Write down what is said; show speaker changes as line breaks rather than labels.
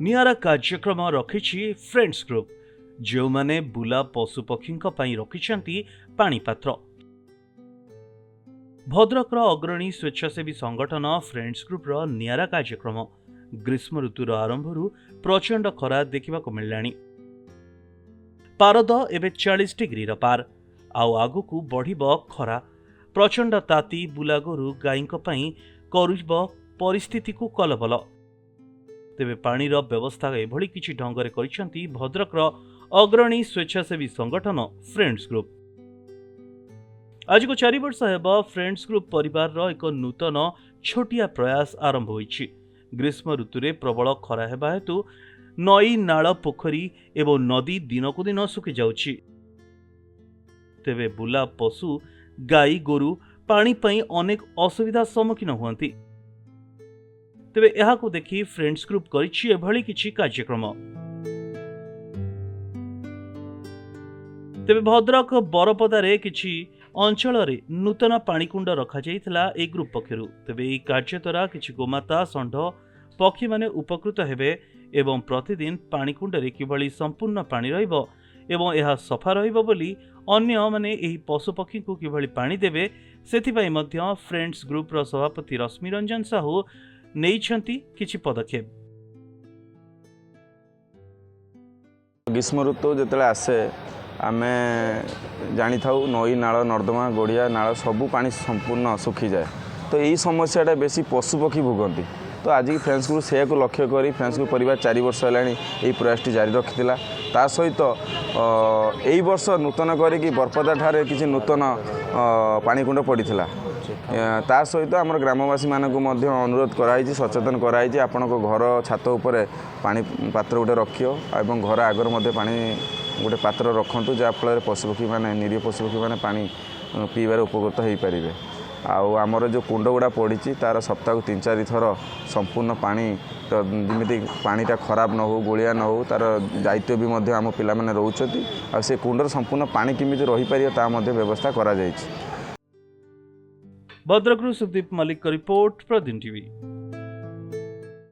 नियारा कार्यक्रम रखिछि friends group जो माने बुला पशुपक्षी रखिछंती पानी पात्र। भद्रकर अग्रणी स्वेच्छासेवी संगठन फ्रेंड्स ग्रुप नियारा कार्यक्रम ग्रीष्म ऋतुर आरंभरू प्रचंड खरा देखा मिललानी। पारद एवं 40 डिग्री पार आउ आगु बढ़िब खरा। प्रचंड ताती बुलागोरु गाई करुब परिस्थिति को कलबल। तेबे पानीर व्यवस्था एभली किछि ढंगरे करिसेंती भद्रकर अग्रणी स्वेच्छासेवी संगठन फ्रेंड्स ग्रुप। आज को 4 वर्ष हेब फ्रेंड्स ग्रुप परिवार एक नूतन छोटिया प्रयास आरंभ होइछि। ग्रीष्म ऋतुरे प्रबल खरा हेबा हेतु नई नाल पोखरी एवं नदी दिनकु दिन सुखी जाउछि। तेबे बुला पशु गाई गोरु पानी पई अनेक असुविधा सम्मुखीन हुअंती। तेबे एहाकु देखि फ्रेंड्स ग्रुप करिछि एभली किछि कार्यक्रम। तेबे भद्रक बरपदारे किछि अंचल नूतन पाणीकुंड रखा जाइथिला ए ग्रुप पक्षरु। तेबे ए कार्य द्वारा किछि गोमाता षंढ पक्षी माने उपकृत हेबे एवं प्रतिदिन पाणीकुंड रे किभली संपूर्ण पानी रहिबो एवं एहा सफा रहिबो बोली अन्य माने एही पशु पक्षी को किभली पानी देबे सेथिपई मध्य फ्रेंड्स ग्रुप रो सभापति रश्मि रंजन साहू नेइछंती किछि पदक्षेप।
ग्रीष्म ऋतु जेतले आसे आमे जानी थाउ नई नाल नर्दमा गड़िया नाल सबू पानी संपूर्ण सुखी जाए। तो यही समस्याटा बेसी पशुपक्षी भोगती। तो आज की फ्रेंड्स ग्रुप से लक्ष्य करी फ्रेंड्स ग्रुप परिवार 4 वर्ष है प्रयास जारी रखी ता सहित यही वर्ष नूतन करी बरपदा ठारे किसी नूतन पाणीकुंड पड़ा ता सहित आम ग्रामवासी मानक अनुरोध कराई सचेतन कराई आपण घर छात उपर पानी पात्र गोटे रखियो एवं घर आगर पानी गोटे पात्र रखु जहाँफल पशुपक्षी मैंने निरीह पशुपक्षी मैंने पानी पीबार उपकृत हो पारे। आमर जो कुंड गुड़ा पड़ी तार सप्ताह को 3-4 थर संपूर्ण पानी तो जमी पानीटा खराब न हो गोलिया न हो तार दायित्व भी आम पिला माने रोचती आ से कुंडर संपूर्ण पानी किमिति रही पारियो ता मध्ये व्यवस्था करा जायछि।
भद्रकरू सुदीप मलिक रिपोर्ट प्रदीप टीवी।